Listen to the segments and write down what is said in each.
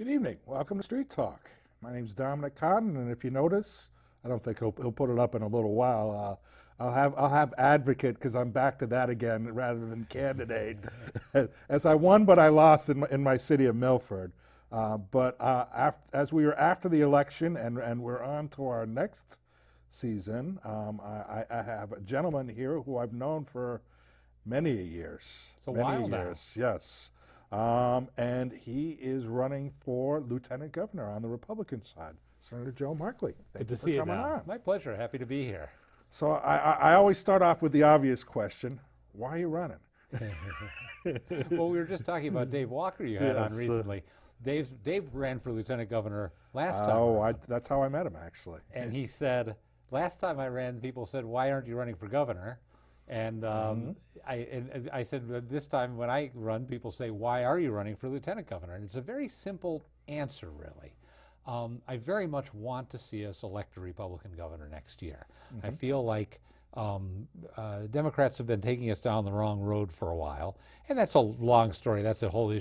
Good evening. Welcome to Street Talk. My name's Dominic Cotton, and if you notice, I don't think he'll put it up in a little while. I'll have advocate because I'm back to that again rather than candidate. As I won, but I lost in my city of Milford. As we were after the election and we're on to our next season, I have a gentleman here who I've known for many years. It's a while now. Yes. And he is running for lieutenant governor on the Republican side, Senator Joe Markley. Good to see you now. My pleasure. Happy to be here. So I always start off with the obvious question: why are you running? Well, we were just talking about Dave Walker you had on recently. Dave ran for lieutenant governor last time. Oh, that's how I met him, actually. And he said, last time I ran, people said, "Why aren't you running for governor?" And I said, this time when I run, people say, "Why are you running for lieutenant governor?" And it's a very simple answer, really. I very much want to see us elect a Republican governor next year. I feel like Democrats have been taking us down the wrong road for a while, and that's a long story. That's a whole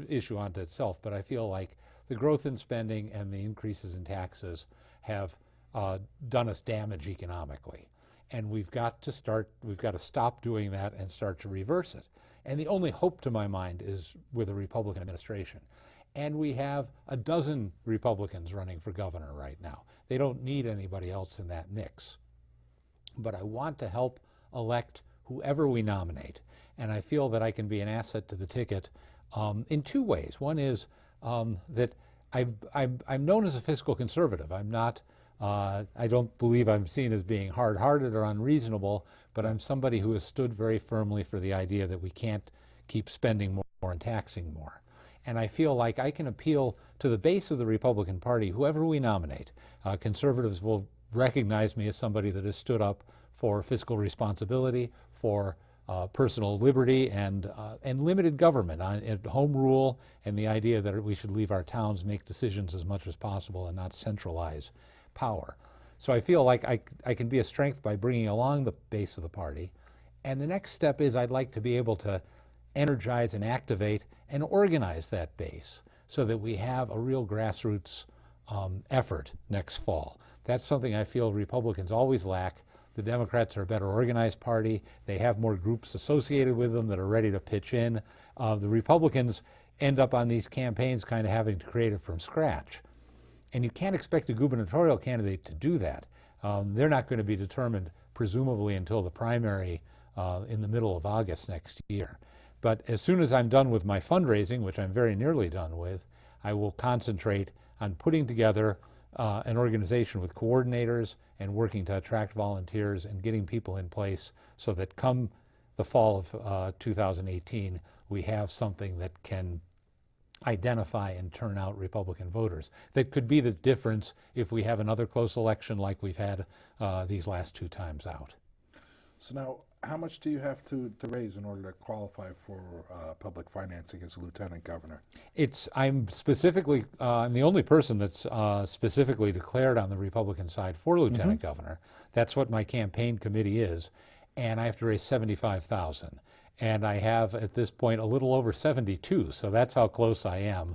issue unto itself. But I feel like the growth in spending and the increases in taxes have done us damage economically. And we've got to stop doing that and start to reverse it. And the only hope to my mind is with a Republican administration. And we have a dozen Republicans running for governor right now. They don't need anybody else in that mix. But I want to help elect whoever we nominate. And I feel that I can be an asset to the ticket in two ways. One is that I'm known as a fiscal conservative. I'm not I don't believe I'm seen as being hard-hearted or unreasonable, but I'm somebody who has stood very firmly for the idea that we can't keep spending more and taxing more. And I feel like I can appeal to the base of the Republican Party, whoever we nominate. Conservatives will recognize me as somebody that has stood up for fiscal responsibility, for personal liberty, and limited government, and home rule, and the idea that we should leave our towns make decisions as much as possible and not centralize power. So I feel like I can be a strength by bringing along the base of the party. And the next step is I'd like to be able to energize and activate and organize that base so that we have a real grassroots effort next fall. That's something I feel Republicans always lack. The Democrats are a better organized party. They have more groups associated with them that are ready to pitch in. The Republicans end up on these campaigns kind of having to create it from scratch. And you can't expect a gubernatorial candidate to do that. They're not going to be determined, presumably, until the primary in the middle of August next year. But as soon as I'm done with my fundraising, which I'm very nearly done with, I will concentrate on putting together an organization with coordinators and working to attract volunteers and getting people in place so that come the fall of 2018, we have something that can identify and turn out Republican voters. That could be the difference if we have another close election like we've had these last two times out. So now, how much do you have to raise in order to qualify for public financing as a lieutenant governor? I'm the only person that's specifically declared on the Republican side for lieutenant governor. That's what my campaign committee is, and I have to raise $75,000. And I have, at this point, a little over 72, so that's how close I am.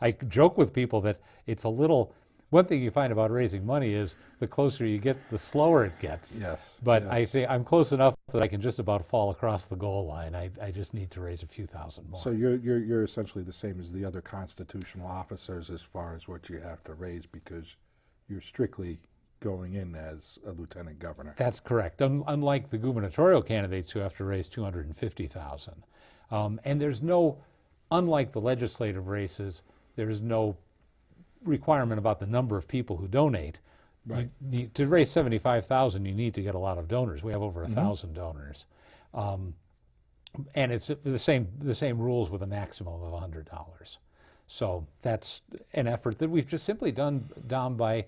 I joke with people that it's one thing you find about raising money is the closer you get, the slower it gets. Yes. But yes. I think I'm close enough that I can just about fall across the goal line. I just need to raise a few thousand more. So you're essentially the same as the other constitutional officers as far as what you have to raise, because you're strictly going in as a lieutenant governor. That's correct. Unlike the gubernatorial candidates who have to raise $250,000. And unlike the legislative races, there's no requirement about the number of people who donate. Right. To raise $75,000, you need to get a lot of donors. We have over 1,000 donors. And it's the same rules with a maximum of $100. So that's an effort that we've just simply done down by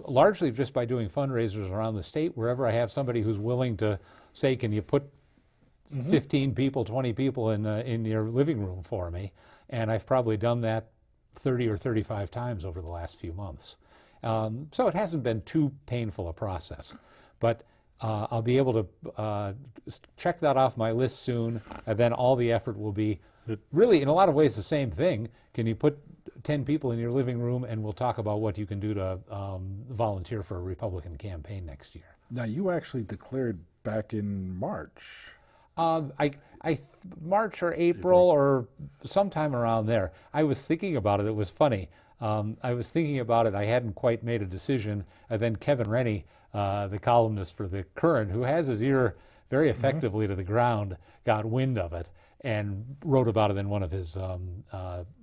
largely just by doing fundraisers around the state. Wherever I have somebody who's willing to say, can you put 15 people, 20 people in your living room for me? And I've probably done that 30 or 35 times over the last few months. So it hasn't been too painful a process. But I'll be able to check that off my list soon, and then all the effort will be really, in a lot of ways, the same thing. Can you put 10 people in your living room and we'll talk about what you can do to volunteer for a Republican campaign next year? Now, you actually declared back in March. March or April or sometime around there. I was thinking about it. It was funny. I was thinking about it. I hadn't quite made a decision. And then Kevin Rennie, the columnist for The Current, who has his ear very effectively to the ground, got wind of it and wrote about it in one of his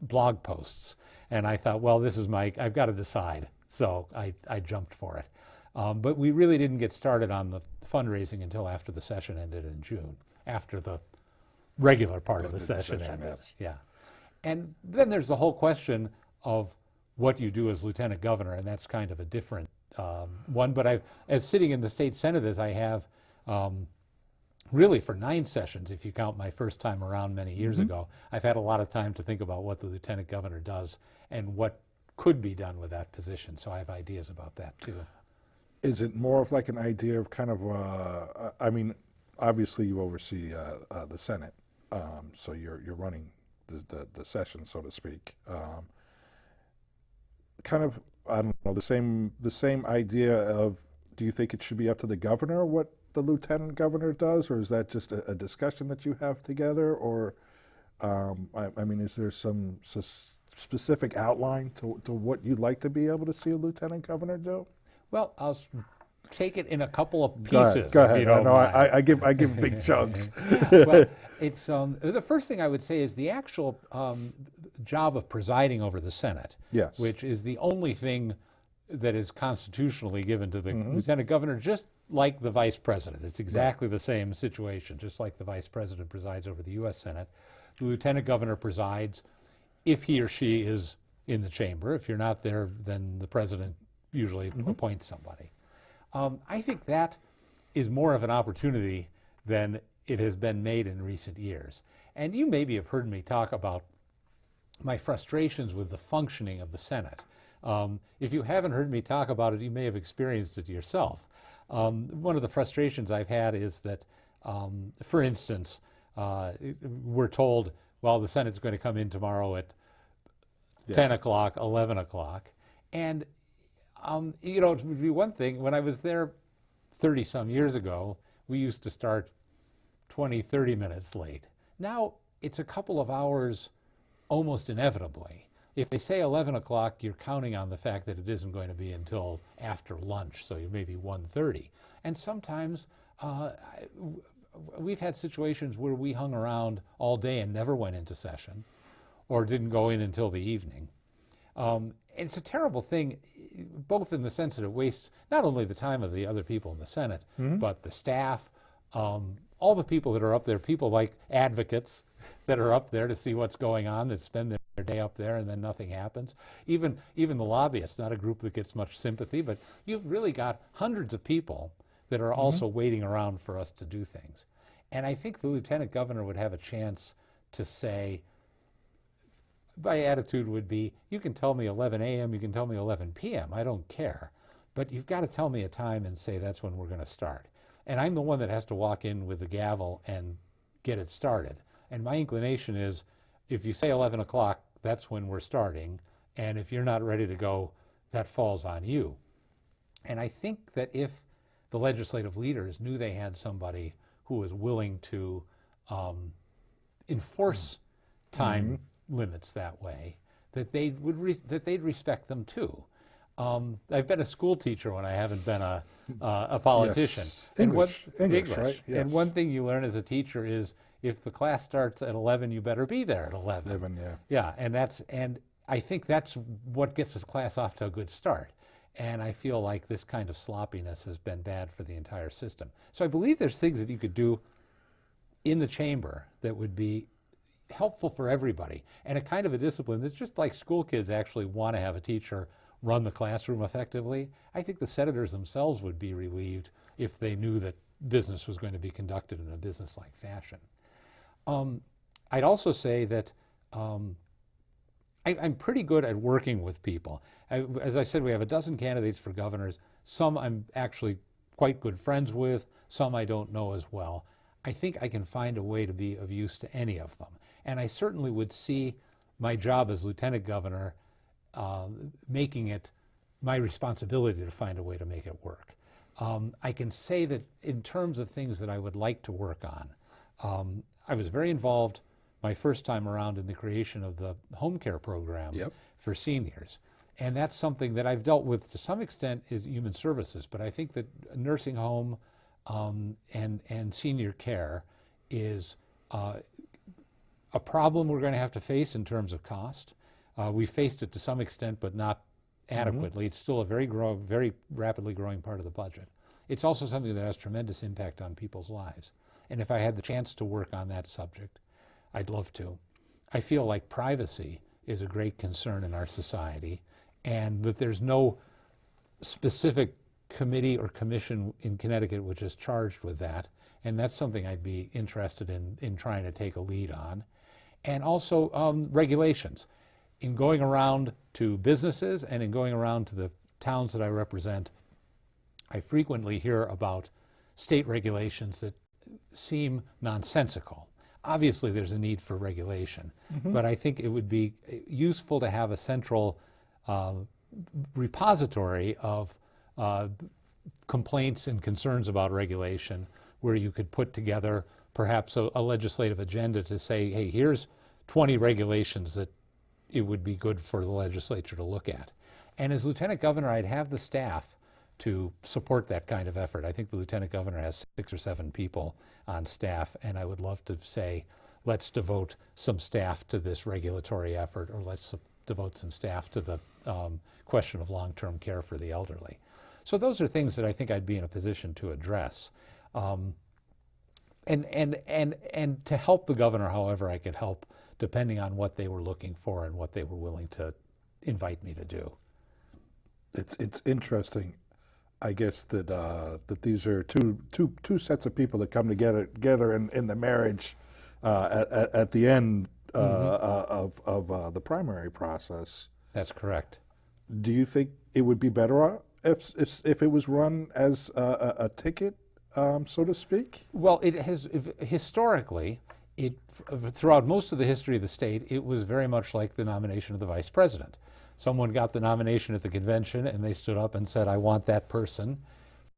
blog posts. And I thought, well, I've got to decide. So I jumped for it. But we really didn't get started on the fundraising until after the session ended in June, after the regular part of the session ended. Yes. Yeah. And then there's the whole question of what you do as lieutenant governor, and that's kind of a different one. But as sitting in the state senate as I have, really for 9 sessions, if you count my first time around many years ago, I've had a lot of time to think about what the lieutenant governor does and what could be done with that position. So I have ideas about that too. Is it more of like an idea of kind of, I mean, obviously you oversee the Senate, so you're running the session, so to speak. Kind of, I don't know, the same idea of, do you think it should be up to the governor what the lieutenant governor does, or is that just a discussion that you have together, or I mean, is there some specific outline to what you'd like to be able to see a lieutenant governor do? Well, I'll take it in a couple of Go pieces. ahead. If you don't mind. I give big chunks. Well, it's the first thing I would say is the actual job of presiding over the Senate, Yes. which is the only thing that is constitutionally given to the lieutenant governor, just like the vice president. It's exactly the same situation. Just like the vice president presides over the U.S. Senate, the lieutenant governor presides if he or she is in the chamber. If you're not there, then the president usually appoints somebody. I think that is more of an opportunity than it has been made in recent years. And you maybe have heard me talk about my frustrations with the functioning of the Senate. If you haven't heard me talk about it, you may have experienced it yourself. One of the frustrations I've had is that, for instance, we're told, well, the Senate's going to come in tomorrow at 10 o'clock, 11 o'clock. And you know, it would be one thing, when I was there 30-some years ago, we used to start 20, 30 minutes late. Now it's a couple of hours almost inevitably. If they say 11 o'clock, you're counting on the fact that it isn't going to be until after lunch, so you maybe 1:30. And sometimes we've had situations where we hung around all day and never went into session or didn't go in until the evening. It's a terrible thing, both in the sense that it wastes not only the time of the other people in the Senate, but the staff, all the people that are up there, people like advocates that are up there to see what's going on, that spend their day up there and then nothing happens. Even the lobbyists, not a group that gets much sympathy, but you've really got hundreds of people that are also waiting around for us to do things. And I think the lieutenant governor would have a chance to say, my attitude would be, you can tell me 11 a.m., you can tell me 11 p.m., I don't care. But you've got to tell me a time and say that's when we're going to start. And I'm the one that has to walk in with the gavel and get it started. And my inclination is, if you say 11 o'clock, that's when we're starting. And if you're not ready to go, that falls on you. And I think that if the legislative leaders knew they had somebody who was willing to enforce time limits that way, that they'd respect them too. I've been a school teacher when I haven't been a politician. Yes. And English, right? Yes. And one thing you learn as a teacher is, if the class starts at 11, you better be there at 11. 11, yeah. Yeah, and I think that's what gets this class off to a good start. And I feel like this kind of sloppiness has been bad for the entire system. So I believe there's things that you could do in the chamber that would be helpful for everybody, and a kind of a discipline that's just like school kids actually want to have a teacher run the classroom effectively. I think the senators themselves would be relieved if they knew that business was going to be conducted in a business-like fashion. I'd also say that I'm pretty good at working with people. As I said, we have a dozen candidates for governors. Some I'm actually quite good friends with, some I don't know as well. I think I can find a way to be of use to any of them. And I certainly would see my job as lieutenant governor making it my responsibility to find a way to make it work. I can say that in terms of things that I would like to work on, I was very involved my first time around in the creation of the home care program for seniors. And that's something that I've dealt with to some extent is human services, but I think that nursing home and senior care is a problem we're going to have to face in terms of cost. We faced it to some extent, but not adequately. It's still a very rapidly growing part of the budget. It's also something that has tremendous impact on people's lives. And if I had the chance to work on that subject, I'd love to. I feel like privacy is a great concern in our society, and that there's no specific committee or commission in Connecticut which is charged with that. And that's something I'd be interested in trying to take a lead on. And also regulations. In going around to businesses and in going around to the towns that I represent, I frequently hear about state regulations that seem nonsensical. Obviously, there's a need for regulation, but I think it would be useful to have a central repository of complaints and concerns about regulation where you could put together perhaps a legislative agenda to say, hey, here's 20 regulations that it would be good for the legislature to look at. And as lieutenant governor, I'd have the staff to support that kind of effort. I think the lieutenant governor has 6 or 7 people on staff, and I would love to say, let's devote some staff to this regulatory effort, or let's devote some staff to the question of long-term care for the elderly. So those are things that I think I'd be in a position to address. And to help the governor however I could help, depending on what they were looking for and what they were willing to invite me to do. It's interesting, I guess, that that these are two sets of people that come together in the marriage at the end of the primary process. That's correct. Do you think it would be better if it was run as a ticket, so to speak? Well, it has historically. Throughout most of the history of the state, it was very much like the nomination of the vice president. Someone got the nomination at the convention and they stood up and said, I want that person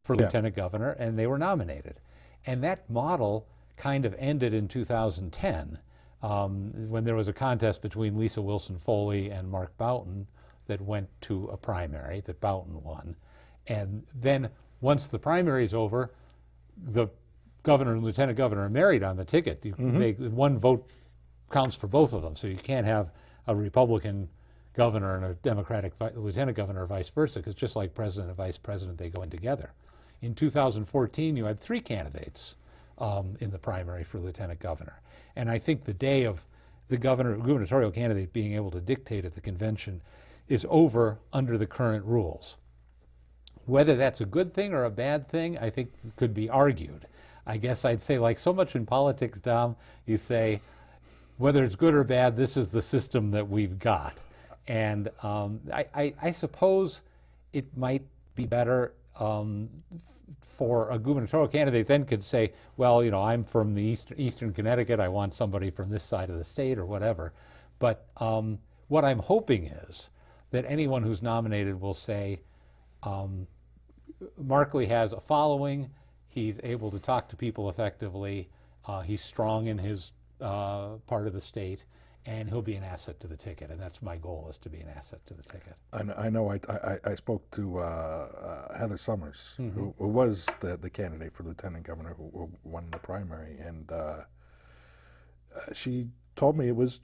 for lieutenant governor, and they were nominated. And that model kind of ended in 2010 when there was a contest between Lisa Wilson Foley and Mark Boughton that went to a primary that Boughton won. And then once the primary is over, the governor and lieutenant governor are married on the ticket. One vote counts for both of them, so you can't have a Republican governor and a Democratic lieutenant governor or vice versa, because just like president and vice president, they go in together. In 2014, you had 3 candidates in the primary for lieutenant governor. And I think the day of the gubernatorial candidate being able to dictate at the convention is over under the current rules. Whether that's a good thing or a bad thing, I think could be argued. I guess I'd say, like so much in politics, Dom, you say, whether it's good or bad, this is the system that we've got. And I suppose it might be better for a gubernatorial candidate then could say, well, you know, I'm from the eastern Connecticut, I want somebody from this side of the state or whatever. But what I'm hoping is that anyone who's nominated will say, Markley has a following, he's able to talk to people effectively, he's strong in his part of the state, and he'll be an asset to the ticket. And that's my goal, is to be an asset to the ticket. I know I spoke to Heather Summers, who was the candidate for lieutenant governor who won the primary, and she told me it was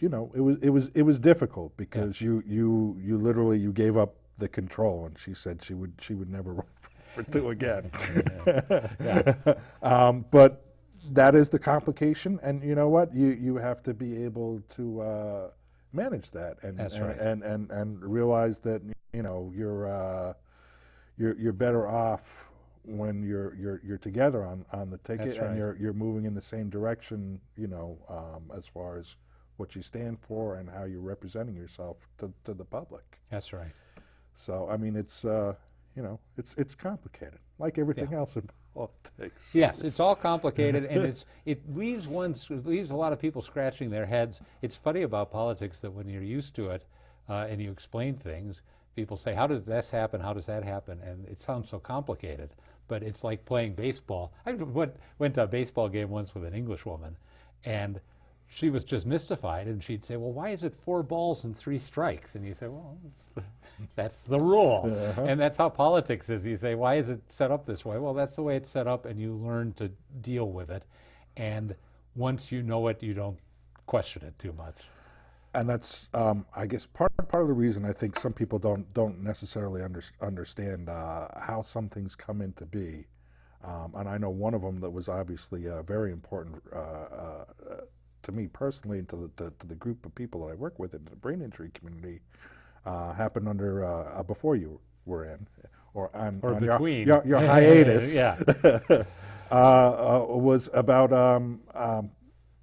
difficult because you literally gave up the control, and she said she would never run for 2 again. But that is the complication, and you know what? You have to be able to manage that, and That's right. and realize that you're better off when you're together on the ticket. That's right. And you're moving in the same direction, as far as what you stand for and how you're representing yourself to the public. That's right. So I mean, it's complicated, like everything else in politics. Yes, it's all complicated, and it leaves a lot of people scratching their heads. It's funny about politics that when you're used to it and you explain things, people say, "How does this happen? How does that happen?" And it sounds so complicated, but it's like playing baseball. I went to a baseball game once with an English woman, and she was just mystified, and she'd say, "Well, why is it 4 balls and 3 strikes?" And you say, "Well, that's the rule." And that's how politics is. You say, "Why is it set up this way?" Well, that's the way it's set up, and you learn to deal with it. And once you know it, you don't question it too much. And that's, I guess, part of the reason I think some people don't necessarily understand how some things come into be. And I know one of them that was obviously very important to me personally and to the group of people that I work with in the brain injury community happened under before you were in, or between your hiatus. Yeah. Was about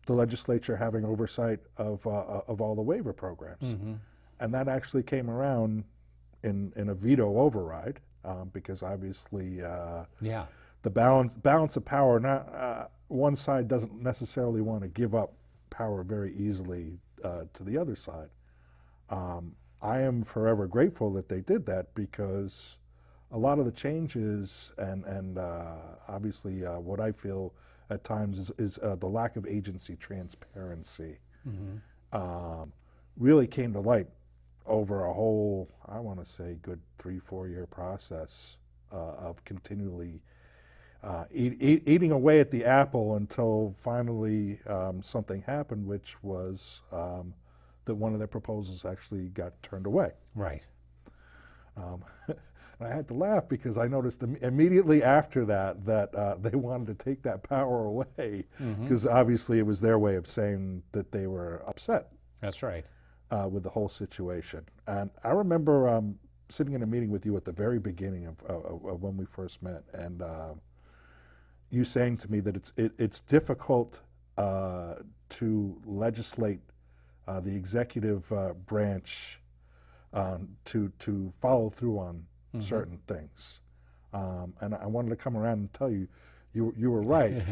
the legislature having oversight of all the waiver programs, and that actually came around in a veto override because obviously the balance of power. Not one side doesn't necessarily want to give up power very easily to the other side. I am forever grateful that they did that because a lot of the changes and obviously what I feel at times is the lack of agency transparency really came to light over a whole, I want to say, good 3-4 year process of continually eating away at the apple until finally something happened, which was that one of their proposals actually got turned away. Right. And I had to laugh because I noticed immediately after that they wanted to take that power away because obviously it was their way of saying that they were upset. That's right. With the whole situation. And I remember sitting in a meeting with you at the very beginning of when we first met, and you saying to me that it's difficult to legislate the executive branch to follow through on certain things. And I wanted to come around and tell you were right.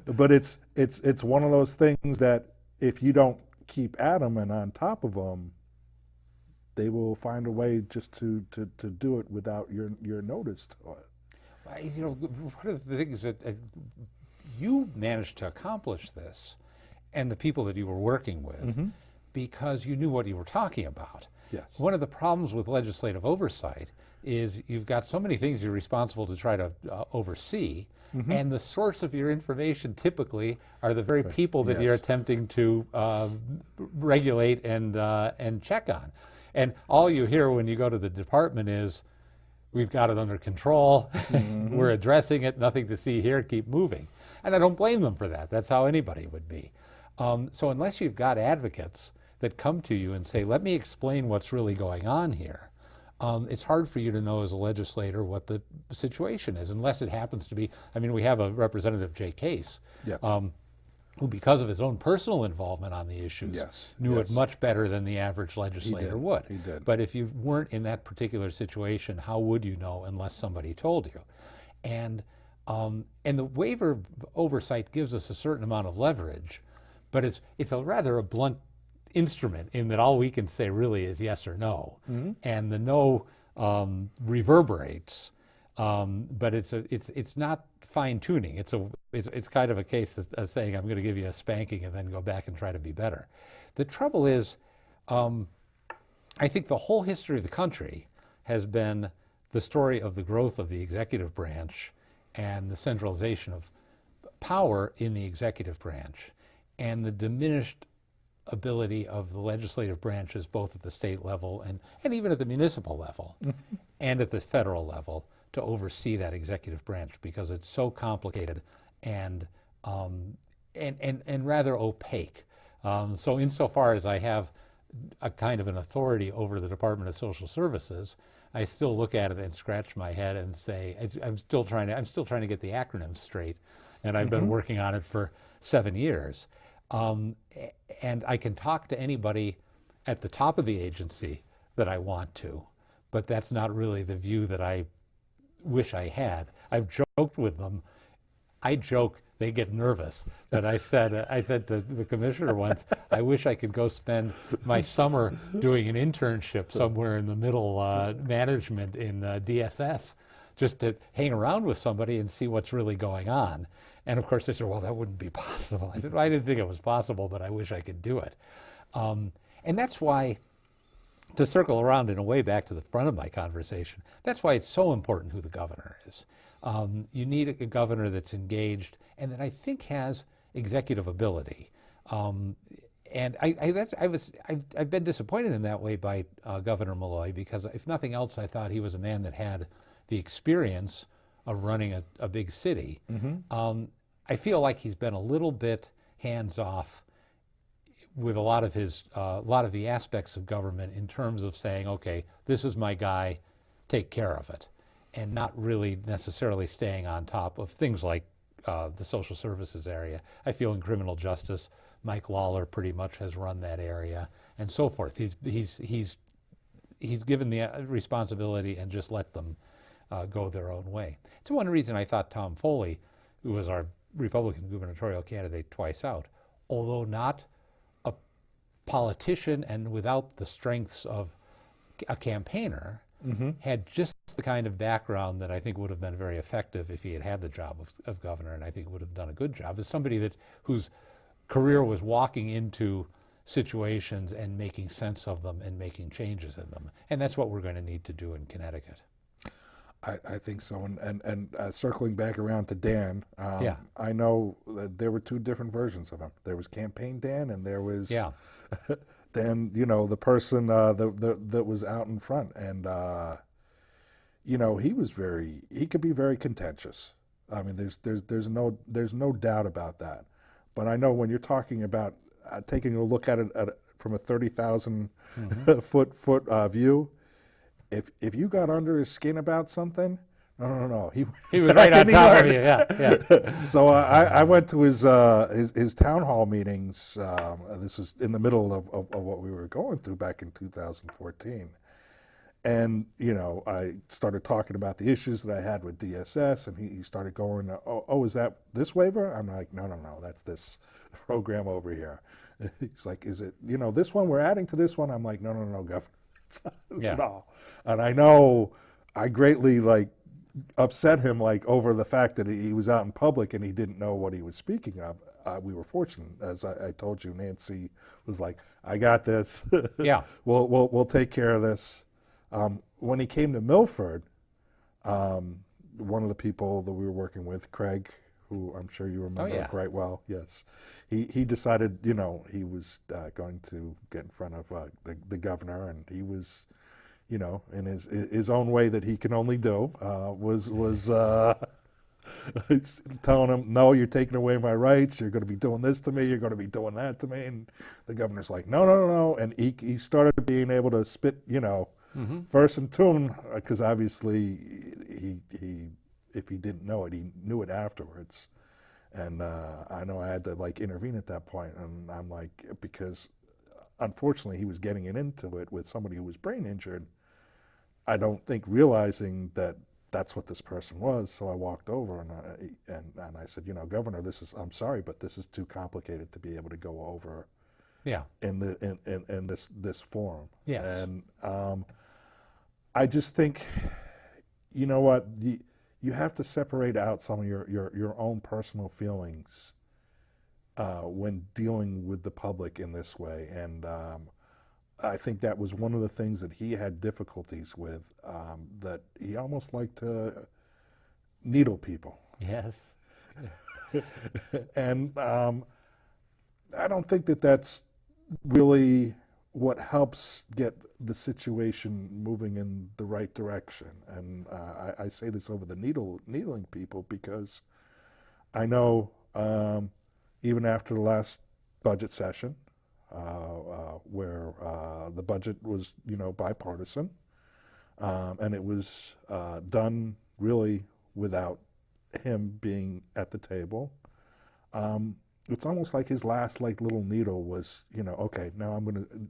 But it's one of those things that if you don't keep at them and on top of them, they will find a way just to do it without your notice to it. You know, one of the things that you managed to accomplish this, and the people that you were working with, because you knew what you were talking about. Yes. One of the problems with legislative oversight is you've got so many things you're responsible to try to oversee, and the source of your information typically are the very people that you're attempting to regulate and check on. And all you hear when you go to the department is, "We've got it under control, we're addressing it, nothing to see here, keep moving." And I don't blame them for that. That's how anybody would be. So unless you've got advocates that come to you and say, "Let me explain what's really going on here," it's hard for you to know as a legislator what the situation is, unless it happens to be, I mean, we have a Representative Jay Case, who, because of his own personal involvement on the issues, knew it much better than the average legislator would. He did. But if you weren't in that particular situation, how would you know unless somebody told you? And the waiver oversight gives us a certain amount of leverage, but it's a rather a blunt instrument in that all we can say really is yes or no, and the no reverberates, but it's not fine tuning. It's kind of a case of saying, "I'm going to give you a spanking and then go back and try to be better." The trouble is, I think the whole history of the country has been the story of the growth of the executive branch and the centralization of power in the executive branch, and the diminished ability of the legislative branches, both at the state level and even at the municipal level and at the federal level, to oversee that executive branch because it's so complicated and rather opaque. So insofar as I have a kind of an authority over the Department of Social Services, I still look at it and scratch my head and say, I'm still trying to get the acronyms straight, and I've been working on it for 7 years. And I can talk to anybody at the top of the agency that I want to, but that's not really the view that I wish I had. I've joked with them. I joke, they get nervous. But I said to the commissioner once, I wish I could go spend my summer doing an internship somewhere in the middle management in DSS, just to hang around with somebody and see what's really going on. And of course they said, well, that wouldn't be possible. I said, well, I didn't think it was possible, but I wish I could do it. And that's why, to circle around in a way back to the front of my conversation, that's why it's so important who the governor is. You need a governor that's engaged and that I think has executive ability. And I've been disappointed in that way by Governor Malloy, because if nothing else, I thought he was a man that had the experience of running a big city. Mm-hmm. I feel like he's been a little bit hands-off with a lot of the aspects of government in terms of saying, okay, this is my guy, take care of it, and not really necessarily staying on top of things like the social services area. I feel in criminal justice, Mike Lawler pretty much has run that area, and so forth. He's given the responsibility and just let them go their own way. It's one reason I thought Tom Foley, who was our Republican gubernatorial candidate twice out, although not a politician and without the strengths of a campaigner, mm-hmm. had just the kind of background that I think would have been very effective if he had had the job of governor, and I think would have done a good job, as somebody whose career was walking into situations and making sense of them and making changes in them. And that's what we're going to need to do in Connecticut. I think so. And circling back around to Dan, I know that there were two different versions of him. There was Campaign Dan, and there was Dan, the person that was out in front. And, he could be very contentious. I mean, there's no doubt about that. But I know when you're talking about taking a look at it from a 30,000 mm-hmm. foot view, if you got under his skin about something, no. He was right on top of you, yeah. So I went to his town hall meetings. This is in the middle of what we were going through back in 2014. And, I started talking about the issues that I had with DSS, and he started going, is that this waiver? I'm like, no, that's this program over here. He's like, is it, this one, we're adding to this one? I'm like, no, Governor. No. And I know I greatly upset him over the fact that he was out in public and he didn't know what he was speaking of. We were fortunate, as I told you. Nancy was like, I got this. Yeah. We'll take care of this. When he came to Milford, one of the people that we were working with, Craig, who I'm sure you remember quite well, yes, he decided, he was going to get in front of the governor, and he was, in his own way that he can only do, was telling him, no, you're taking away my rights, you're going to be doing this to me, you're going to be doing that to me, and the governor's like, no, and he started being able to spit, mm-hmm. verse and tune, because obviously he if he didn't know it, he knew it afterwards. And I know I had to intervene at that point, and I'm like, because unfortunately he was getting into it with somebody who was brain injured. I don't think realizing that that's what this person was. So I walked over and I said, Governor, I'm sorry, but this is too complicated to be able to go over. Yeah. In this forum. Yes. And I just think, you know what, you have to separate out some of your own personal feelings when dealing with the public in this way. And I think that was one of the things that he had difficulties with, that he almost liked to needle people. Yes. And I don't think that's really what helps get the situation moving in the right direction. And I say this over the needling people because I know even after the last budget session, where the budget was, bipartisan, and it was done really without him being at the table. It's almost like his last little needle was, okay, now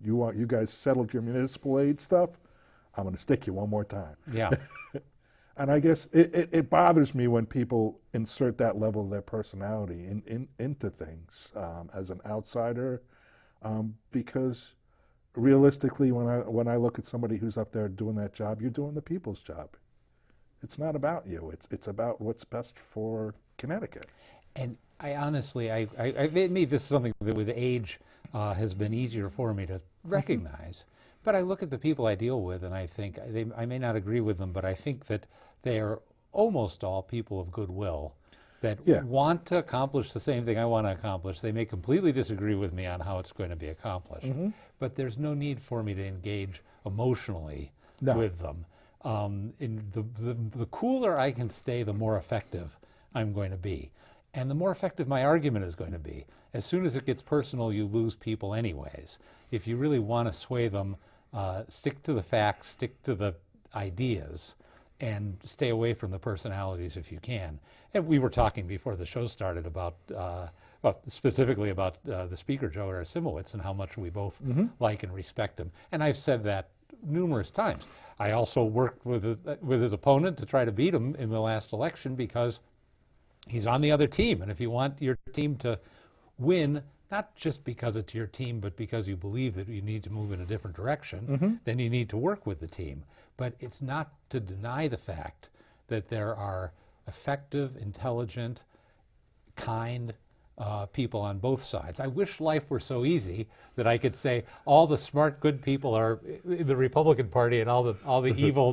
you guys settled your municipal aid stuff, I'm gonna stick you one more time. Yeah. And I guess it bothers me when people insert that level of their personality into things as an outsider, because realistically, when I look at somebody who's up there doing that job, you're doing the people's job. It's not about you. It's about what's best for Connecticut. And I honestly, maybe this is something that with age has been easier for me to recognize. But I look at the people I deal with, and I think I may not agree with them, but I think that they are almost all people of goodwill that want to accomplish the same thing I want to accomplish. They may completely disagree with me on how it's going to be accomplished, but there's no need for me to engage emotionally with them. The cooler I can stay, the more effective I'm going to be. And the more effective my argument is going to be. As soon as it gets personal, you lose people anyways. If you really want to sway them, stick to the facts, stick to the ideas, and stay away from the personalities if you can. And we were talking before the show started about, specifically about the speaker, Joe Simowitz, and how much we both like and respect him. And I've said that numerous times. I also worked with his opponent to try to beat him in the last election because he's on the other team. And if you want your team to win, not just because it's your team, but because you believe that you need to move in a different direction, then you need to work with the team. But it's not to deny the fact that there are effective, intelligent, kind people on both sides. I wish life were so easy that I could say all the smart, good people are in the Republican Party and all the evil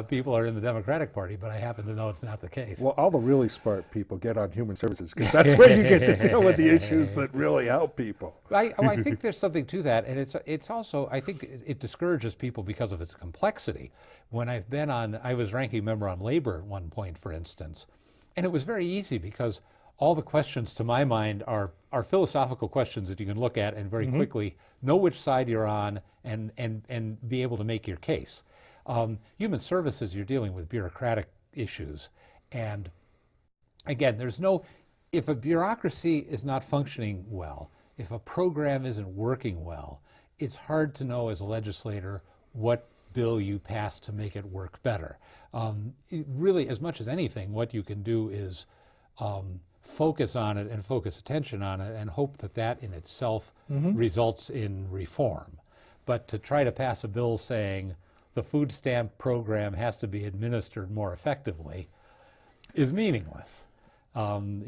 people are in the Democratic Party, but I happen to know it's not the case. Well, all the really smart people get on human services because that's where you get to deal with the issues that really help people. I think there's something to that, and it's also, I think it discourages people because of its complexity. When I was ranking member on labor at one point, for instance, and it was very easy because all the questions, to my mind, are philosophical questions that you can look at and very quickly know which side you're on and be able to make your case. Human services, you're dealing with bureaucratic issues. And again, if a bureaucracy is not functioning well, if a program isn't working well, it's hard to know as a legislator what bill you pass to make it work better. Really, as much as anything, what you can do is focus on it and focus attention on it and hope that that in itself results in reform. But to try to pass a bill saying the food stamp program has to be administered more effectively is meaningless. And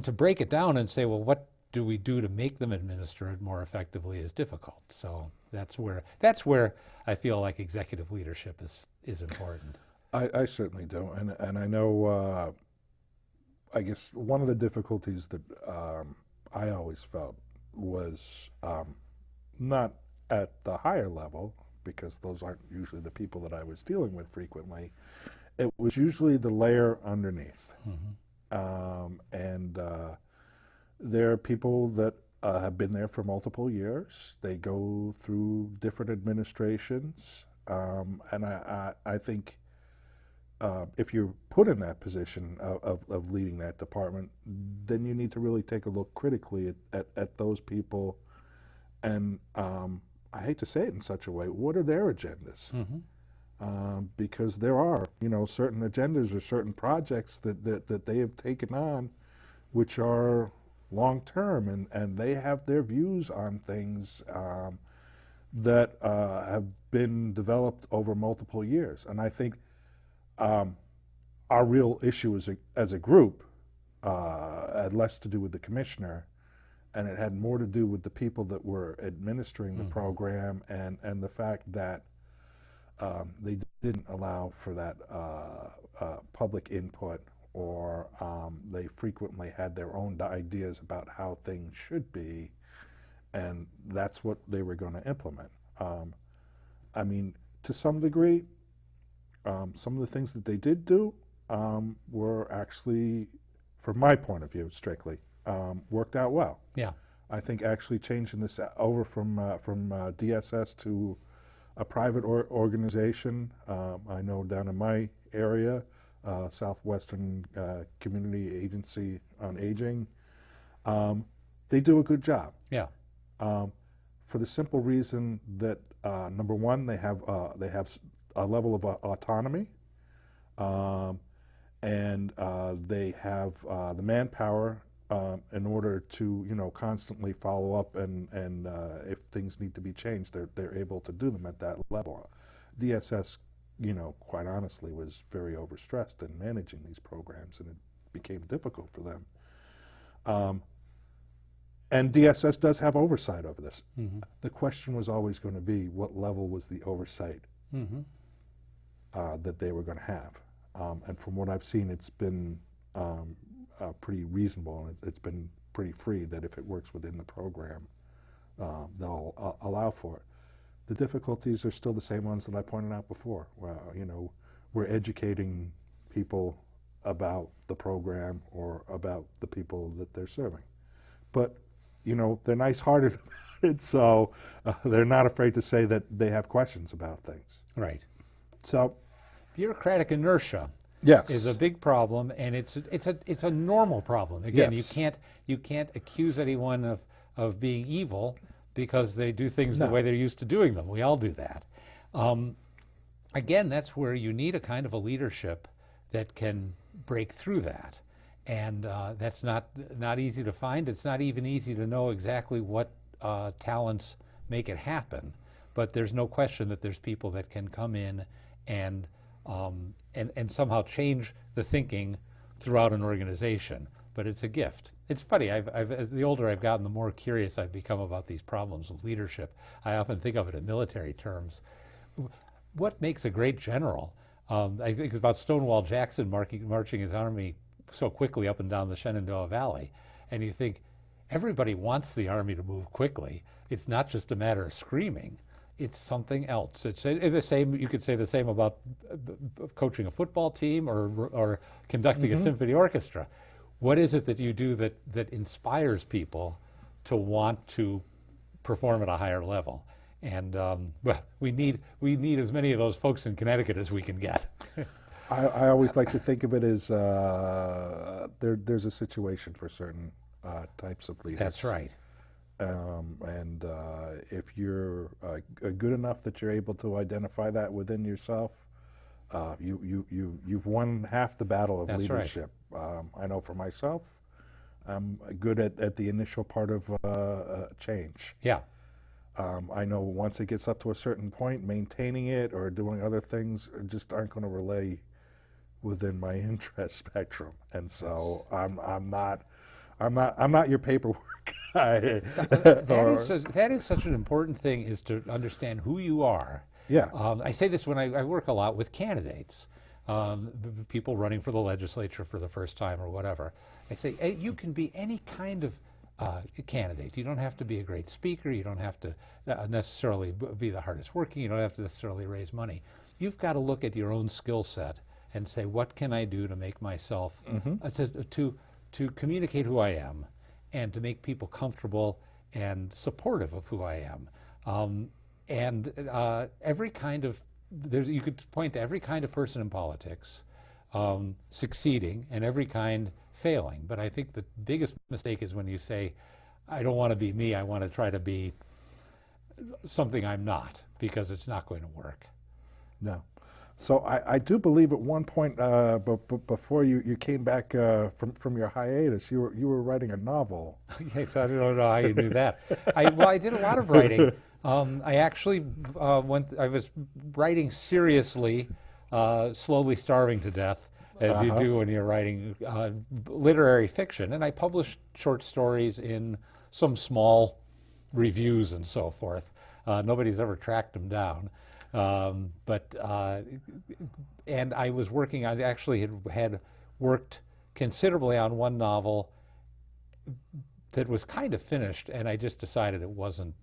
to break it down and say, well, what do we do to make them administer it more effectively is difficult. So that's where I feel like executive leadership is important. I certainly do, and I know. I guess one of the difficulties that I always felt was not at the higher level, because those aren't usually the people that I was dealing with frequently. It was usually the layer underneath. And there are people that have been there for multiple years. They go through different administrations. And I think if you're put in that position of leading that department, then you need to really take a look critically at those people. And I hate to say it in such a way, what are their agendas? Because there are, certain agendas or certain projects that they have taken on which are long-term, and they have their views on things that have been developed over multiple years. And I think our real issue as a group had less to do with the commissioner, and it had more to do with the people that were administering the program, and the fact that they didn't allow for that public input, or they frequently had their own ideas about how things should be, and that's what they were going to implement. I mean, to some degree, some of the things that they did do were actually, from my point of view, strictly, worked out well. Yeah. I think actually changing this over from DSS to a private organization, I know down in my area, Southwestern Community Agency on Aging, they do a good job. Yeah. For the simple reason that number one, they have a level of autonomy and they have the manpower in order to, constantly follow up, and if things need to be changed, they're able to do them at that level. DSS, quite honestly, was very overstressed in managing these programs, and it became difficult for them. And DSS does have oversight over this. Mm-hmm. The question was always going to be, what level was the oversight mm-hmm. That they were going to have? And from what I've seen, it's been pretty reasonable, and it's been pretty free, that if it works within the program, they'll allow for it. The difficulties are still the same ones that I pointed out before. We're educating people about the program or about the people that they're serving. But, they're nice-hearted about it, so they're not afraid to say that they have questions about things. Right. So, bureaucratic inertia, yes, is a big problem, and it's a normal problem. Again, yes. you can't accuse anyone of being evil because they do things the way they're used to doing them. We all do that. Again, that's where you need a kind of a leadership that can break through that. And that's not easy to find. It's not even easy to know exactly what talents make it happen. But there's no question that there's people that can come in and somehow change the thinking throughout an organization. But it's a gift. It's funny, as the older I've gotten, the more curious I've become about these problems of leadership. I often think of it in military terms. What makes a great general? I think it's about Stonewall Jackson marching his army so quickly up and down the Shenandoah Valley. And you think, everybody wants the army to move quickly. It's not just a matter of screaming. It's something else. It's the same. You could say the same about coaching a football team or conducting mm-hmm. a symphony orchestra. What is it that you do that inspires people to want to perform at a higher level? And well, we need as many of those folks in Connecticut as we can get. I always like to think of it as there's a situation for certain types of leaders. That's right. And if you're good enough that you're able to identify that within yourself, you've won half the battle of That's leadership. Right. I know for myself, I'm good at the initial part of change. Yeah. I know once it gets up to a certain point, maintaining it or doing other things just aren't going to relay within my interest spectrum, and so I'm not your paperwork guy. That is such an important thing, is to understand who you are. Yeah. I say this when I work a lot with candidates, people running for the legislature for the first time or whatever. I say, hey, you can be any kind of candidate. You don't have to be a great speaker. You don't have to necessarily be the hardest working. You don't have to necessarily raise money. You've got to look at your own skill set and say, what can I do to make myself, mm-hmm. to communicate who I am and to make people comfortable and supportive of who I am. Every kind of, you could point to every kind of person in politics succeeding and every kind failing. But I think the biggest mistake is when you say, I don't want to be me, I want to try to be something I'm not, because it's not going to work. No. So I do believe at one point, before you came back from your hiatus, you were writing a novel. Yes, I don't know how you knew that. I did a lot of writing. I actually I was writing seriously, slowly starving to death, as you do when you're writing literary fiction. And I published short stories in some small reviews and so forth. Nobody's ever tracked them down. And I was working, I actually had worked considerably on one novel that was kind of finished, and I just decided it wasn't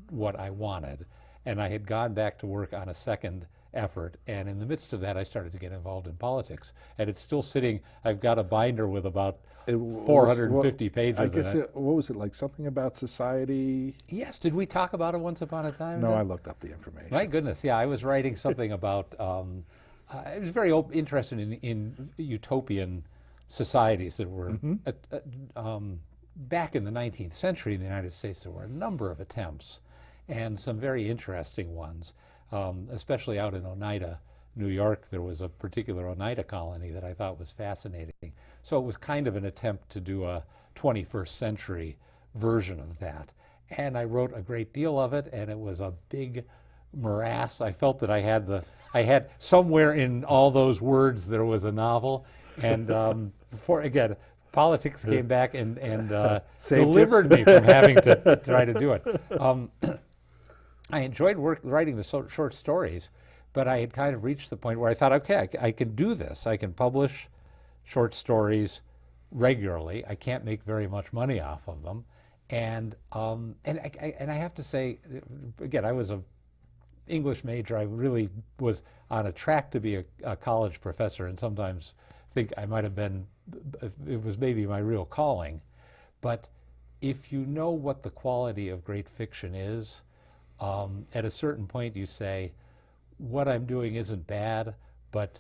what I wanted. And I had gone back to work on a second effort, and in the midst of that I started to get involved in politics. And it's still sitting, I've got a binder with about 450 pages I guess in it. What was it, like something about society? Yes, did we talk about it once upon a time? No, I looked up the information. My goodness, yeah, I was writing something about, I was very interested in utopian societies that were, back in the 19th century in the United States, there were a number of attempts, and some very interesting ones, especially out in Oneida, New York, there was a particular Oneida colony that I thought was fascinating. So it was kind of an attempt to do a 21st century version of that. And I wrote a great deal of it, and it was a big morass. I felt that I had somewhere in all those words there was a novel. And again, politics came back and delivered me from having to try to do it. I enjoyed writing the short stories, but I had kind of reached the point where I thought, okay, I can do this. I can publish short stories regularly. I can't make very much money off of them. And I have to say, again, I was an English major. I really was on a track to be a college professor, and sometimes think I might have been, it was maybe my real calling. But if you know what the quality of great fiction is, at a certain point you say, what I'm doing isn't bad, but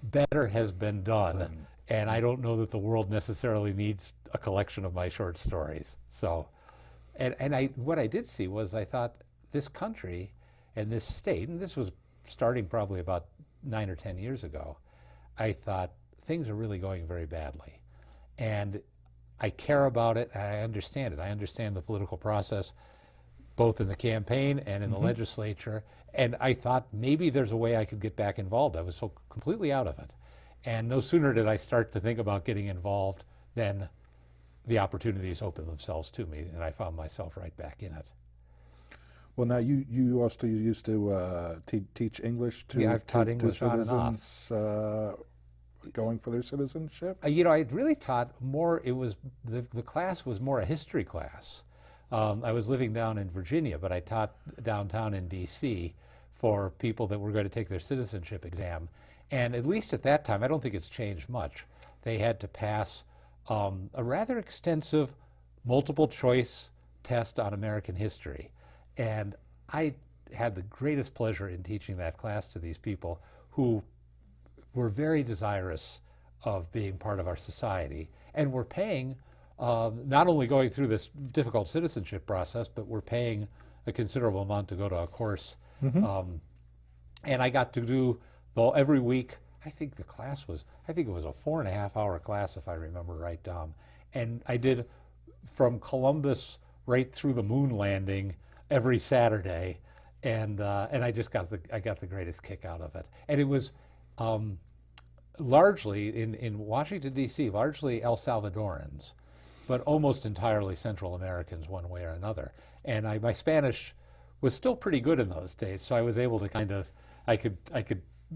better has been done. And I don't know that the world necessarily needs a collection of my short stories. So, what I did see was, I thought this country and this state, and this was starting probably about 9 or 10 years ago, I thought things are really going very badly. And I care about it, and I understand it. I understand the political process, both in the campaign and in the legislature. And I thought maybe there's a way I could get back involved. I was so completely out of it. And no sooner did I start to think about getting involved than the opportunities opened themselves to me, and I found myself right back in it. Well, now you also used to teach English to, I've taught English to on and off. citizens going for their citizenship? I really taught more, it was, the class was more a history class. I was living down in Virginia, but I taught downtown in D.C. for people that were going to take their citizenship exam. And at least at that time, I don't think it's changed much, they had to pass a rather extensive multiple choice test on American history. And I had the greatest pleasure in teaching that class to these people who were very desirous of being part of our society, and were paying, not only going through this difficult citizenship process, but were paying a considerable amount to go to a course. And I got to do, though, every week, I think it was a 4.5-hour class, if I remember right, Dom. And I did from Columbus right through the moon landing every Saturday, and I just got the greatest kick out of it. And it was largely in Washington D.C., largely El Salvadorans, but almost entirely Central Americans, one way or another. And my Spanish was still pretty good in those days, so I was able to I could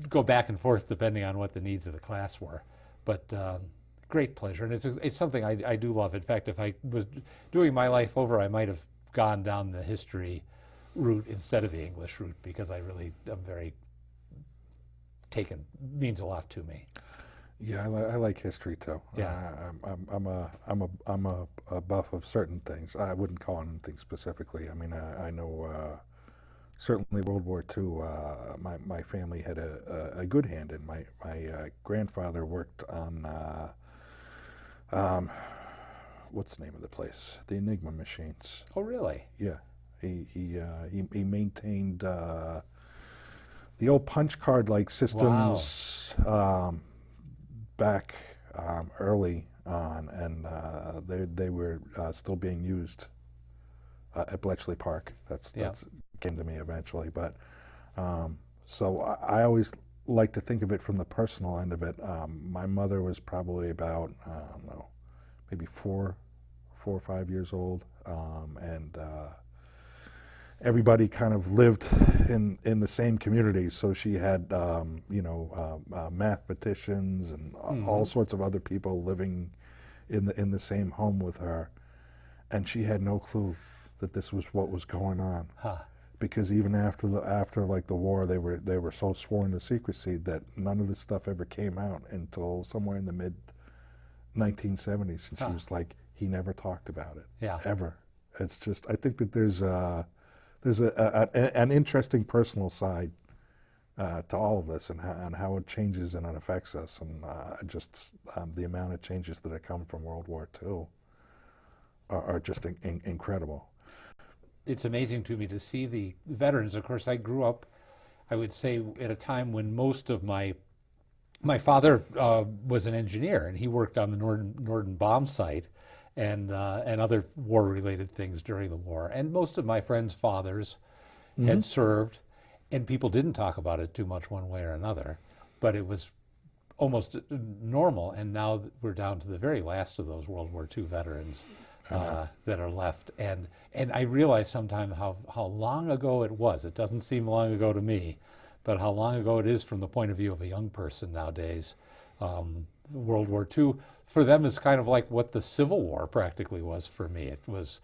go back and forth depending on what the needs of the class were. But great pleasure, and it's something I do love. In fact, if I was doing my life over, I might have gone down the history route instead of the English route, because I really am very means a lot to me. Yeah, I like history too. Yeah. I'm a buff of certain things. I wouldn't call on anything specifically. I mean, I know certainly World War II. My family had a good hand in. My grandfather worked on what's the name of the place? The Enigma machines. Oh, really? Yeah, he maintained the old punch card like systems. Wow. Back early on, and they were still being used at Bletchley Park. That's came to me eventually, but so I always like to think of it from the personal end of it. My mother was probably about I don't know, maybe 4 or 5 years old, and everybody kind of lived in the same community, so she had mathematicians and all sorts of other people living in the same home with her, and she had no clue that this was what was going on. Because even after the war, they were so sworn to secrecy that none of this stuff ever came out until somewhere in the mid 1970s, and she was like, he never talked about it ever. It's just, I think that there's an interesting personal side to all of this, and how it changes and it affects us, and just the amount of changes that have come from World War II are just incredible. It's amazing to me to see the veterans. Of course, I grew up I would say, at a time when most of my father was an engineer, and he worked on the Norden bomb site and other war-related things during the war. And most of my friends' fathers had served, and people didn't talk about it too much one way or another, but it was almost normal. And now we're down to the very last of those World War II veterans that are left. And I realize sometimes how long ago it was. It doesn't seem long ago to me, but how long ago it is from the point of view of a young person nowadays. World War II for them is kind of like what the Civil War practically was for me. It was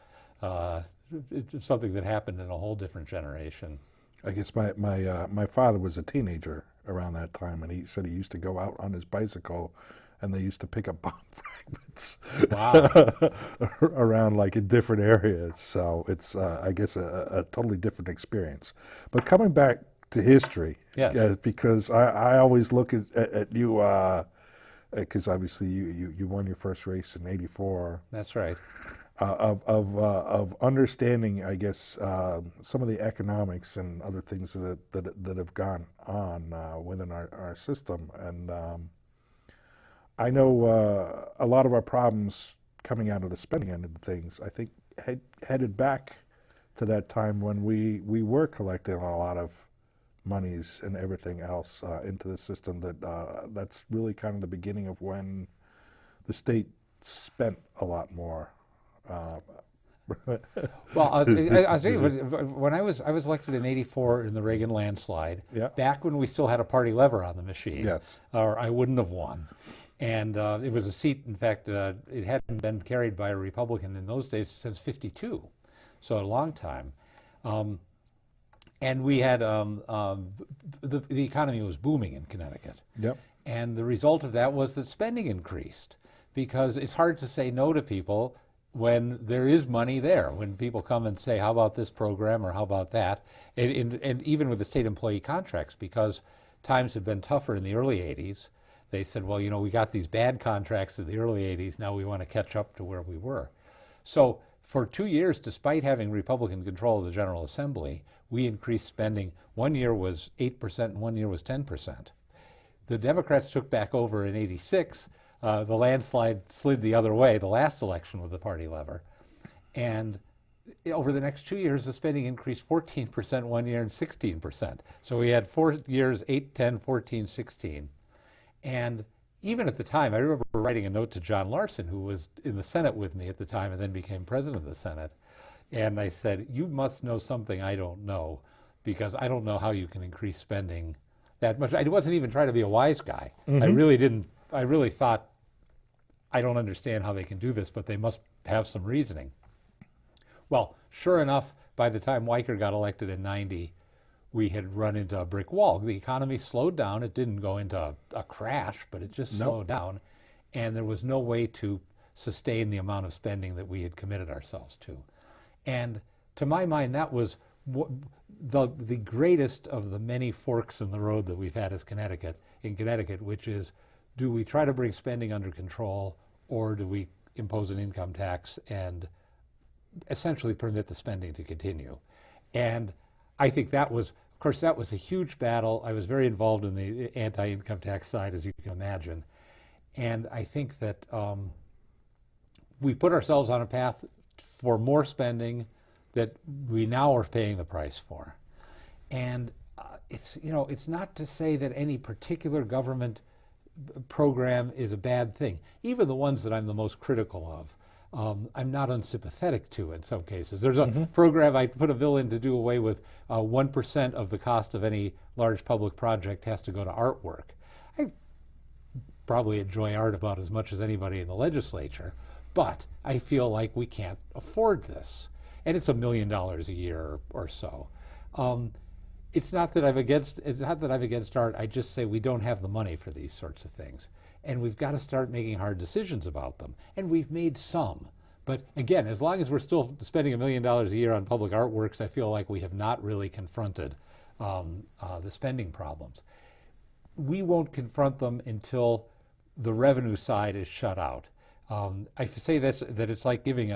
something that happened in a whole different generation. I guess my father was a teenager around that time, and he said he used to go out on his bicycle, and they used to pick up bomb fragments. Wow. Around like in different areas. So it's I guess a totally different experience. But coming back to history, yes, because I always look at you, because obviously you won your first race in '84. That's right. Of understanding, I guess, some of the economics and other things that have gone on within our system. And I know a lot of our problems coming out of the spending end of things, I think, headed back to that time when we were collecting a lot of monies and everything else into the system. That's really kind of the beginning of when the state spent a lot more. Well, I was thinking, when I was elected in '84 in the Reagan landslide, back when we still had a party lever on the machine, or I wouldn't have won. And it was a seat, in fact, it hadn't been carried by a Republican in those days since '52, so a long time. And we had, the economy was booming in Connecticut. Yep. And the result of that was that spending increased, because it's hard to say no to people when there is money there, when people come and say, how about this program or how about that? And even with the state employee contracts, because times had been tougher in the early '80s, they said, well, you know, we got these bad contracts in the early '80s, now we want to catch up to where we were. So for 2 years, despite having Republican control of the General Assembly, we increased spending. 1 year was 8% and 1 year was 10%. The Democrats took back over in '86. The landslide slid the other way, the last election with the party lever. And over the next 2 years, the spending increased 14% 1 year and 16%. So we had 4 years, 8, 10, 14, 16. And even at the time, I remember writing a note to John Larson, who was in the Senate with me at the time and then became president of the Senate. And I said, you must know something I don't know, because I don't know how you can increase spending that much. I wasn't even trying to be a wise guy. I really didn't. I really thought, I don't understand how they can do this, but they must have some reasoning. Well, sure enough, by the time Weicker got elected in '90, we had run into a brick wall. The economy slowed down. It didn't go into a crash, but it just slowed down. And there was no way to sustain the amount of spending that we had committed ourselves to. And to my mind, that was the greatest of the many forks in the road that we've had as in Connecticut, which is, do we try to bring spending under control, or do we impose an income tax and essentially permit the spending to continue? And I think that was, of course, that was a huge battle. I was very involved in the anti-income tax side, as you can imagine. And I think that we put ourselves on a path for more spending that we now are paying the price for. And it's not to say that any particular government program is a bad thing. Even the ones that I'm the most critical of, I'm not unsympathetic to in some cases. There's a program I put a bill in to do away with 1% of the cost of any large public project has to go to artwork. I probably enjoy art about as much as anybody in the legislature, but I feel like we can't afford this. And it's $1 million a year or so. It's not that I'm against art. I just say we don't have the money for these sorts of things, and we've got to start making hard decisions about them. And we've made some, but again, as long as we're still spending $1 million a year on public artworks, I feel like we have not really confronted the spending problems. We won't confront them until the revenue side is shut out. I say this, that it's like giving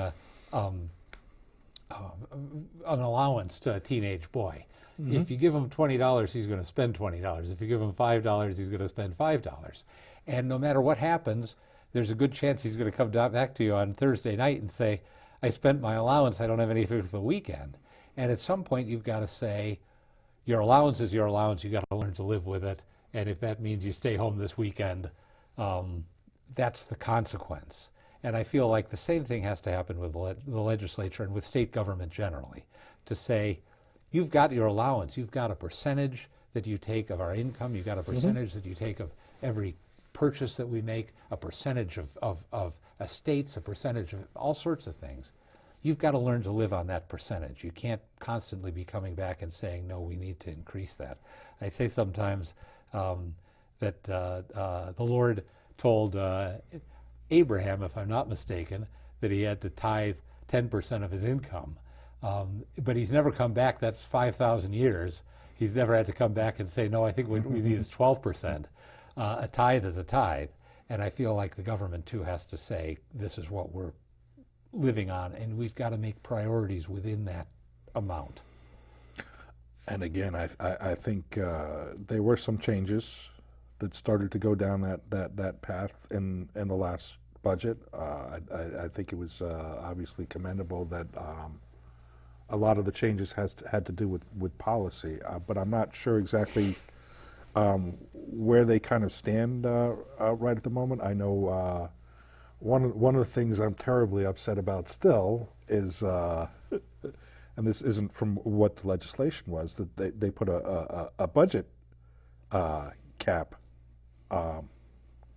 an allowance to a teenage boy. If you give him $20, he's going to spend $20. If you give him $5, he's going to spend $5. And no matter what happens, there's a good chance he's going to come back to you on Thursday night and say, I spent my allowance, I don't have anything for the weekend. And at some point you've got to say, your allowance is your allowance, you've got to learn to live with it. And if that means you stay home this weekend, that's the consequence. And I feel like the same thing has to happen with the legislature and with state government generally, to say, you've got your allowance, you've got a percentage that you take of our income, you've got a percentage that you take of every purchase that we make, a percentage of estates, a percentage of all sorts of things. You've got to learn to live on that percentage. You can't constantly be coming back and saying, no, we need to increase that. I say sometimes that the Lord told Abraham, if I'm not mistaken, that he had to tithe 10% of his income. But he's never come back, that's 5,000 years. He's never had to come back and say, no, I think what we need is 12%. A tithe is a tithe. And I feel like the government, too, has to say, this is what we're living on, and we've got to make priorities within that amount. And again, I think there were some changes that started to go down that path in the last budget. I think it was obviously commendable that a lot of the changes had to do with policy, but I'm not sure exactly where they kind of stand right at the moment. I know one of the things I'm terribly upset about still is, and this isn't from what the legislation was, that they put a budget cap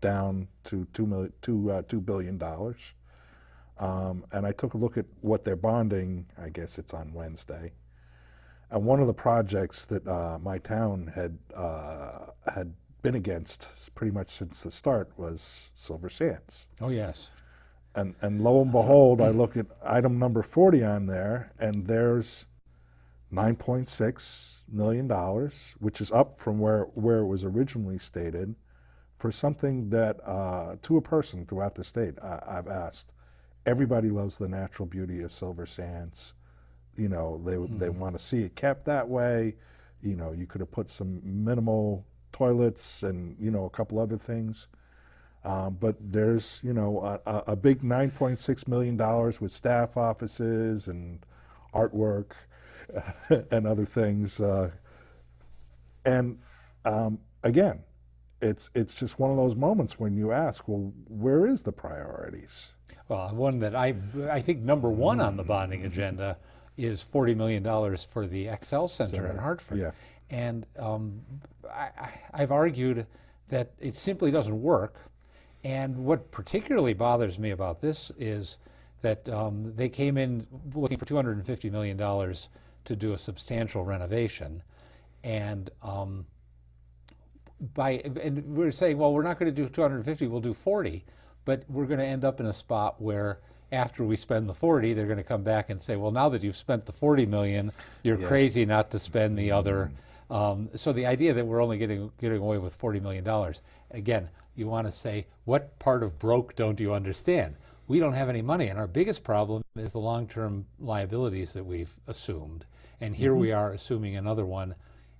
down to $2 billion. And I took a look at what they're bonding, I guess it's on Wednesday. And one of the projects that my town had been against pretty much since the start was Silver Sands. Oh, yes. And lo and behold, I look at item number 40 on there, and there's $9.6 million, which is up from where it was originally stated, for something that, to a person throughout the state, I've asked. Everybody loves the natural beauty of Silver Sands. You know, they want to see it kept that way. You know, you could have put some minimal toilets and, you know, a couple other things. But there's, you know, a big $9.6 million with staff offices and artwork and other things. And again, it's just one of those moments when you ask, well, where is the priorities? Well, one that I think number one on the bonding agenda is $40 million for the Excel Center in Hartford. Yeah. And I've argued that it simply doesn't work. And what particularly bothers me about this is that they came in looking for $250 million to do a substantial renovation. And we're saying, well, we're not going to do 250, we'll do 40. But we're going to end up in a spot where after we spend the 40, they're going to come back and say, well, now that you've spent the 40 million, you're crazy not to spend the other. So the idea that we're only getting away with $40 million, again, you want to say, what part of broke don't you understand? We don't have any money, and our biggest problem is the long-term liabilities that we've assumed. And here we are assuming another one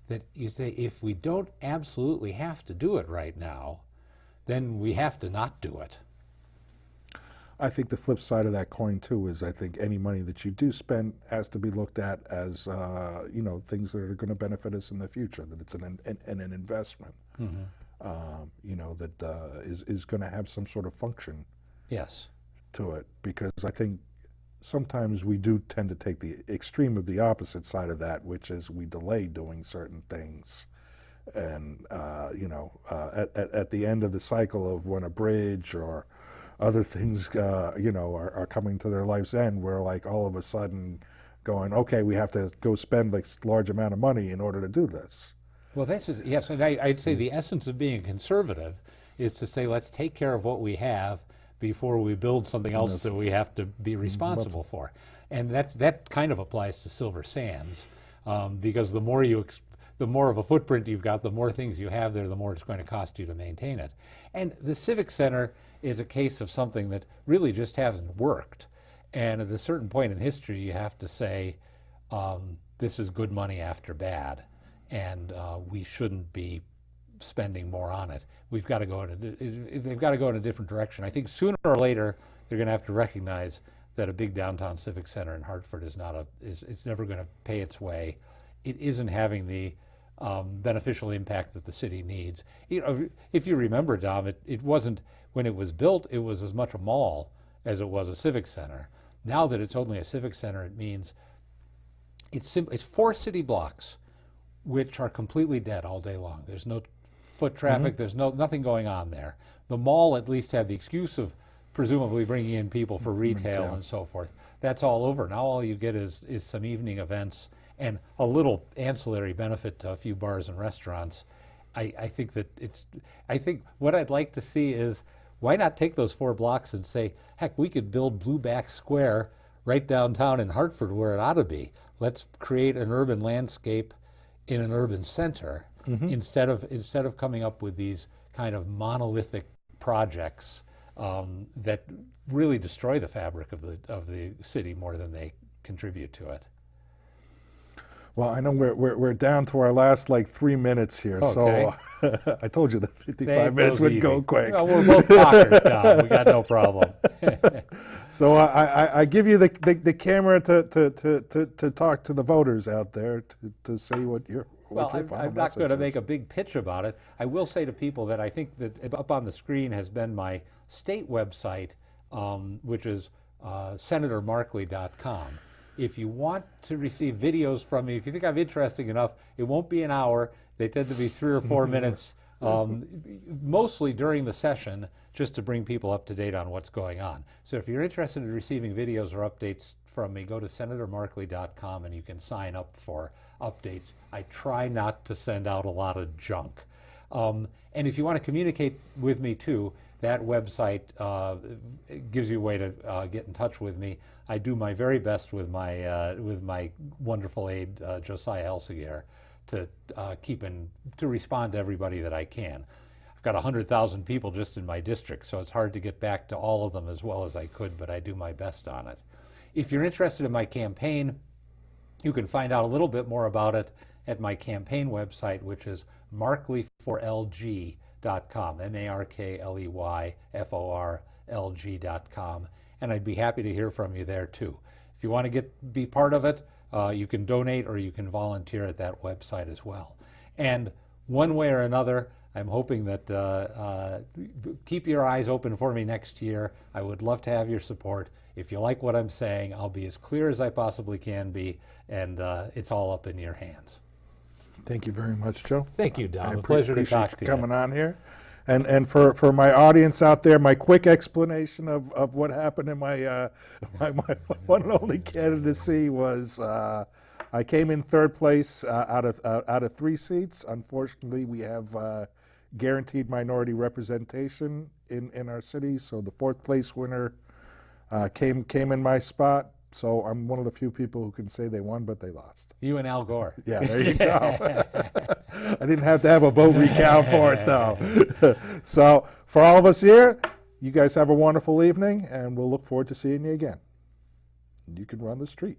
that you say, if we don't absolutely have to do it right now, then we have to not do it. I think the flip side of that coin too is I think any money that you do spend has to be looked at as you know, things that are going to benefit us in the future. That it's an investment, you know, that is going to have some sort of function. Yes. To it, because I think sometimes we do tend to take the extreme of the opposite side of that, which is we delay doing certain things. And you know, at the end of the cycle of when a bridge or other things, you know, are coming to their life's end, we're like all of a sudden going, okay, we have to go spend like large amount of money in order to do this. Well, this is, yes, and I'd say the essence of being conservative is to say, let's take care of what we have before we build something else that we have to be responsible for. And that kind of applies to Silver Sands, because the more of a footprint you've got, the more things you have there, the more it's going to cost you to maintain it. And the Civic Center is a case of something that really just hasn't worked. And at a certain point in history, you have to say, this is good money after bad, and we shouldn't be spending more on it. We've got to go they've got to go in a different direction. I think sooner or later they're going to have to recognize that a big downtown civic center in Hartford is it's never going to pay its way. It isn't having the beneficial impact that the city needs. If you remember, Dom, it wasn't, when it was built, it was as much a mall as it was a civic center. Now that it's only a civic center, it means it's 4 city blocks which are completely dead all day long. There's no foot traffic, there's nothing going on there. The mall at least had the excuse of presumably bringing in people for retail and so forth. That's all over. Now all you get is some evening events and a little ancillary benefit to a few bars and restaurants. I think what I'd like to see is, why not take those 4 blocks and say, heck, we could build Blueback Square right downtown in Hartford where it ought to be. Let's create an urban landscape in an urban center instead of coming up with these kind of monolithic projects that really destroy the fabric of the city more than they contribute to it. Well, I know we're down to our last 3 minutes here, so I told you that 55 minutes would go quick. Well, we're both talkers, Tom. We got no problem. So I give you the camera to talk to the voters out there to say what your I'm not going to make a big pitch about it. I will say to people that I think that up on the screen has been my state website, which is senatormarkley.com. If you want to receive videos from me, if you think I'm interesting enough, it won't be an hour. They tend to be 3 or 4 minutes, mostly during the session, just to bring people up to date on what's going on. So if you're interested in receiving videos or updates from me, go to senatormarkley.com and you can sign up for updates. I try not to send out a lot of junk. And if you want to communicate with me too, that website gives you a way to get in touch with me. I do my very best with my wonderful aide Josiah Elsegier to to respond to everybody that I can. I've got 100,000 people just in my district, so it's hard to get back to all of them as well as I could, but I do my best on it. If you're interested in my campaign, you can find out a little bit more about it at my campaign website, which is markleyforlg.com, markleyforlg.com, and I'd be happy to hear from you there too. If you want to be part of it, you can donate or you can volunteer at that website as well. And one way or another, I'm hoping that keep your eyes open for me next year. I would love to have your support. If you like what I'm saying, I'll be as clear as I possibly can be, and it's all up in your hands. Thank you very much, Joe. Thank you, Don. A pleasure to talk to you. Coming on here. And for my audience out there, my quick explanation of what happened in my one and only candidacy was I came in 3rd place out of 3 seats. Unfortunately, we have guaranteed minority representation in our city, so the 4th place winner came in my spot. So I'm one of the few people who can say they won, but they lost. You and Al Gore. Yeah, there you go. I didn't have to have a vote recount for it, though. So for all of us here, you guys have a wonderful evening, and we'll look forward to seeing you again. You can run the street.